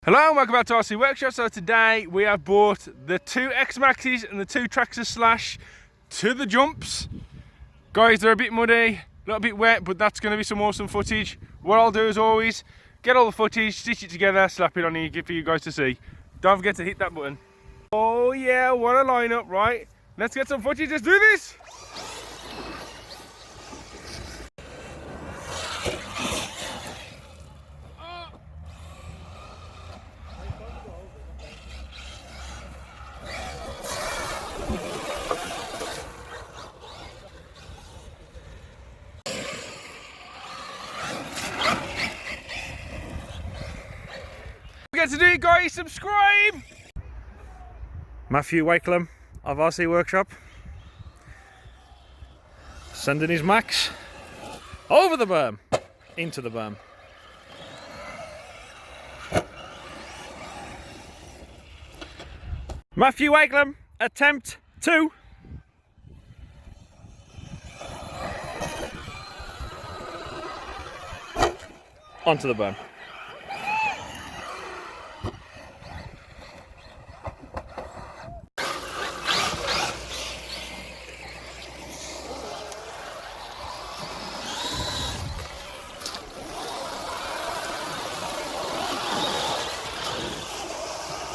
Hello and welcome back to RC Workshop. So today we have brought the two XMaxes and the two Traxxas Slash to the jumps. Guys, they're a bit muddy, a little bit wet, but that's going to be some awesome footage. What I'll do as always, get all the footage, stitch it together, slap it on here for you guys to see. Don't forget to hit that button. Oh yeah, what a lineup, right? Let's get some footage, let's do this! Don't forget to do it, guys, subscribe! Matthew Wakelam of RC Workshop sending his Max over the berm, into the berm. Matthew Wakelam, attempt 2. Onto the berm.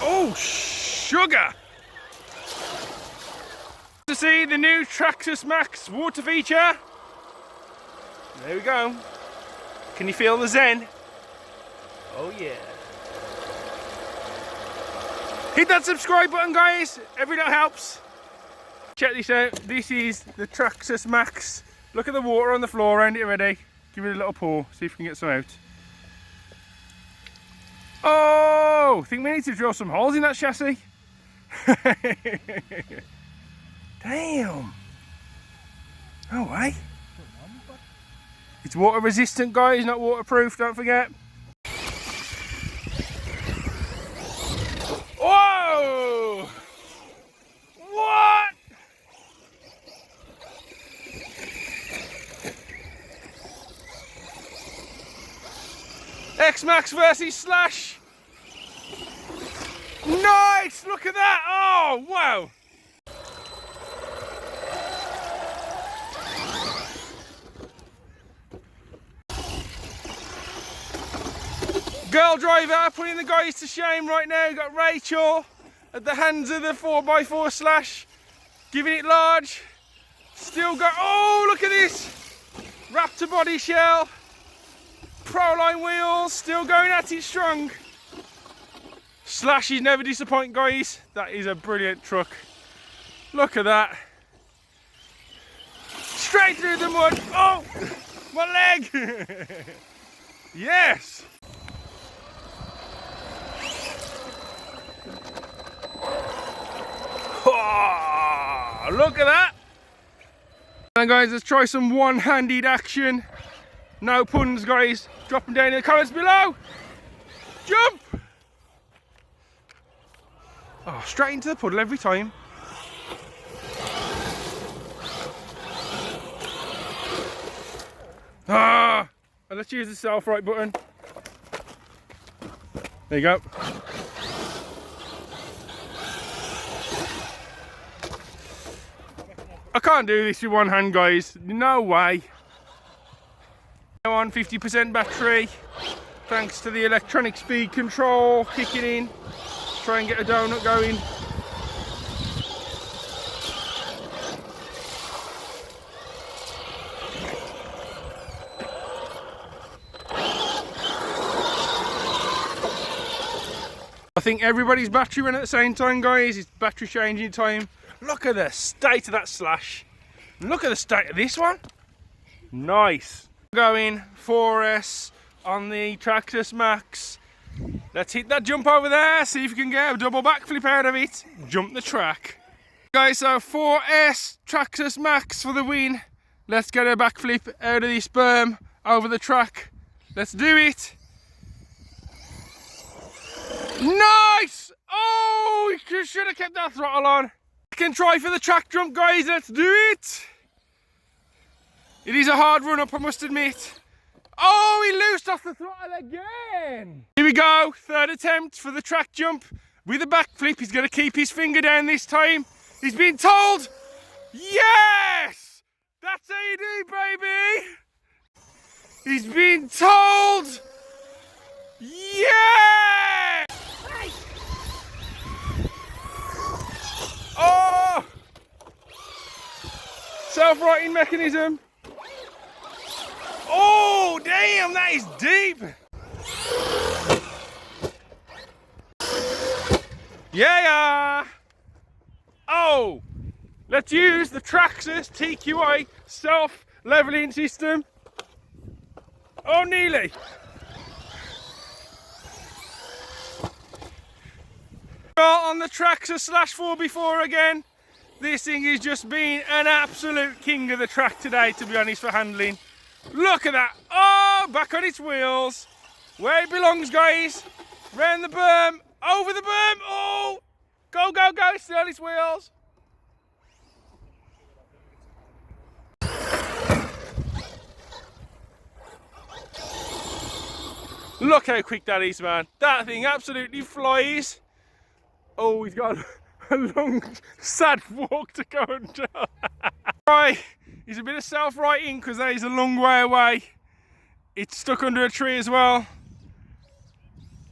Oh, sugar! To see the new Traxxas Maxx water feature. There we go. Can you feel the zen? Oh yeah. Hit that subscribe button, guys. Every little helps. Check this out. This is the Traxxas Maxx. Look at the water on the floor around it already. Give it a little pour. See if we can get some out. Oh, I think we need to drill some holes in that chassis. Damn. No way. It's water resistant, guys, not waterproof, don't forget. Whoa! What? XMax versus Slash. Nice! Look at that! Oh, wow! Girl driver putting the guys to shame right now. We've got Rachel at the hands of the 4x4 Slash, giving it large. Still got, oh, look at this! Raptor body shell. Proline wheels, still going at it strong. Slashes never disappoint, guys. That is a brilliant truck. Look at that. Straight through the mud. Oh, my leg. Yes. Oh, look at that. And guys, let's try some one-handed action. No puns, guys. Drop them down in the comments below. Jump! Oh, straight into the puddle every time. Ah! And let's use the self-right button. There you go. I can't do this with one hand, guys. No way. Now on 50% battery, thanks to the electronic speed control kicking in. Try and get a donut going. I think everybody's battery went at the same time, guys. It's battery changing time. Look at the state of that Slash. Look at the state of this one. Nice. Going 4S on the Traxxas Maxx. Let's hit that jump over there, see if we can get a double backflip out of it. Jump the track. Guys, so 4S Traxxas Maxx for the win. Let's get a backflip out of this berm over the track. Let's do it. Nice! Oh, you should have kept that throttle on. Second try for the track jump, guys. Let's do it. It is a hard run up, I must admit. Oh, he loosed off the throttle again. Here we go, third attempt for the track jump with a backflip. He's going to keep his finger down this time. He's been told, yes! That's how you do, baby! He's been told, yeah! Oh! Self-righting mechanism. Oh, damn, that is deep. Yeah. Oh, let's use the Traxxas TQA self-leveling system. Oh, nearly. On the Traxxas /4x4 again. This thing has just been an absolute king of the track today, to be honest, for handling. Look at that. Oh, back on its wheels. Where it belongs, guys. Round the berm. Over the berm. Oh, go, go, go. Still on its wheels. Look how quick that is, man. That thing absolutely flies. Oh, he's got a long, sad walk to go and do. Right, he's a bit of self-righting because that is a long way away. It's stuck under a tree as well.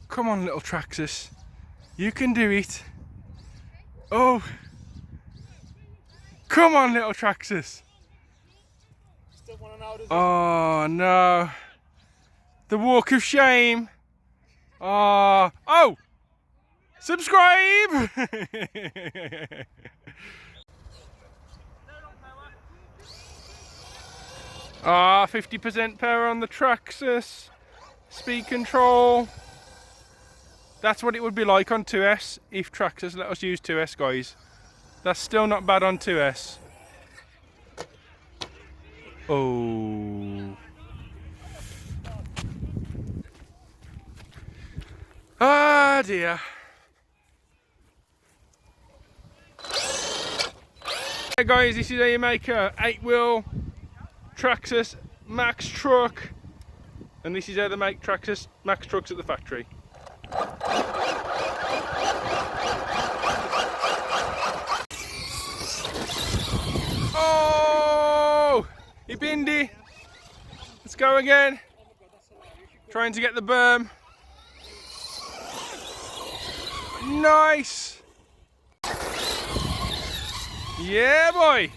Come on, little Traxxas. You can do it. Oh. Come on, little Traxxas. Oh, no. The walk of shame. Oh. Oh. Subscribe. 50% power on the Traxxas. Speed control. That's what it would be like on 2S if Traxxas let us use 2S, guys. That's still not bad on 2S. Oh. Ah, dear. Hey guys, this is how you make a 8-wheel Traxxas Maxx truck, and this is how they make Traxxas Maxx trucks at the factory. Oh, he bindy. Let's go again. Trying to get the berm. Nice. Yeah, boy.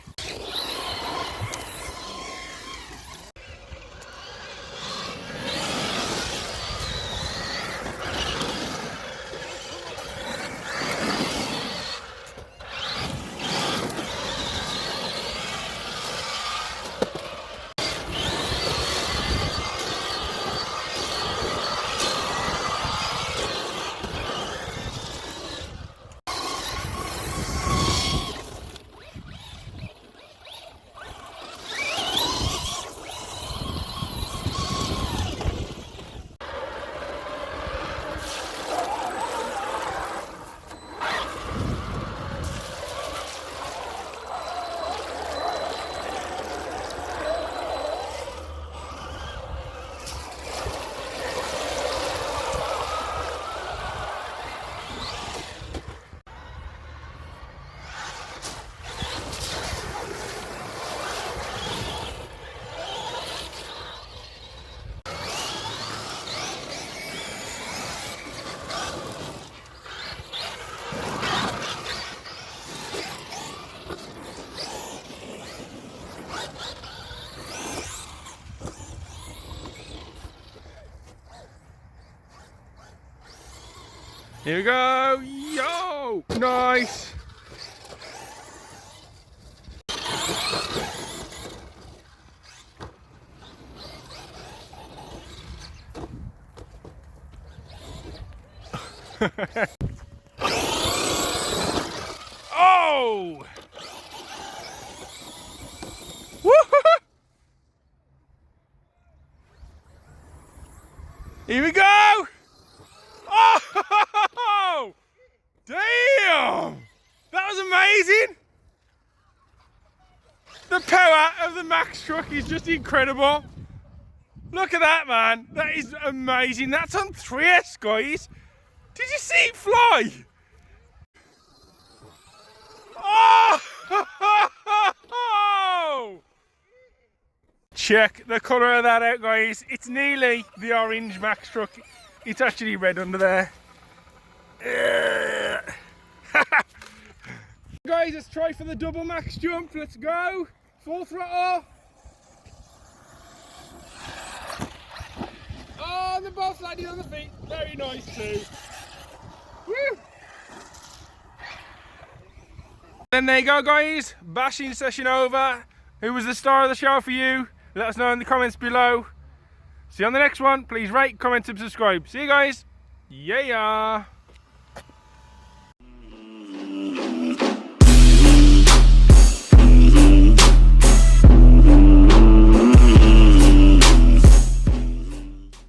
Here we go. Yo! Nice. Oh! Woo! Here we go! Oh! Damn! That was amazing! The power of the Maxx truck is just incredible. Look at that, man. That is amazing. That's on 3S, guys. Did you see it fly? Oh! Check the colour of that out, guys. It's nearly the orange Max truck. It's actually red under there. Guys, let's try for the double max jump. Let's go. Full throttle. Oh, they're both landing on the feet. Very nice too. Woo! Then there you go, guys. Bashing session over. Who was the star of the show for you? Let us know in the comments below. See you on the next one. Please rate, comment, and subscribe. See you guys. Yeah.